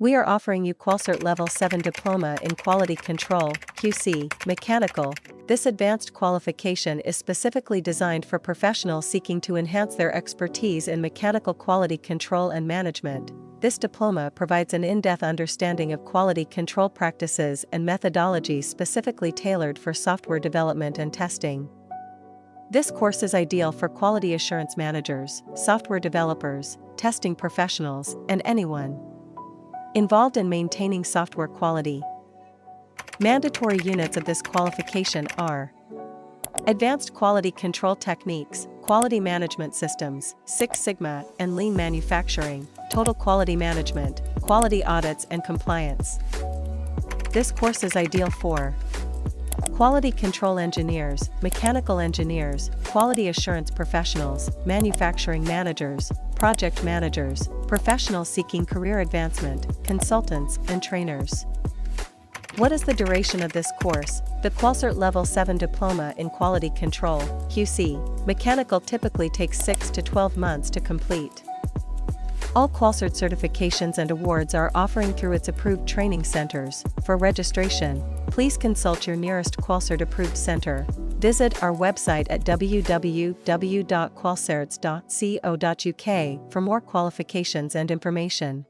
We are offering you Qualcert Level 7 Diploma in Quality Control, QC, Mechanical. This advanced qualification is specifically designed for professionals seeking to enhance their expertise in mechanical quality control and management. This diploma provides an in-depth understanding of quality control practices and methodologies specifically tailored for software development and testing. This course is ideal for quality assurance managers, software developers, testing professionals, and anyone involved in maintaining software quality. Mandatory units of this qualification are Advanced Quality Control Techniques, Quality Management Systems, Six Sigma and Lean Manufacturing, Total Quality Management, Quality Audits and Compliance. This course is ideal for Quality Control Engineers, Mechanical Engineers, Quality Assurance Professionals, Manufacturing Managers, Project Managers, Professionals seeking career advancement, consultants, and trainers. What is the duration of this course? The Qualcert Level 7 Diploma in Quality Control, QC, Mechanical typically takes 6 to 12 months to complete. All Qualcert certifications and awards are offering through its approved training centers. For registration, please consult your nearest Qualcert approved center. Visit our website at www.qualcerts.co.uk for more qualifications and information.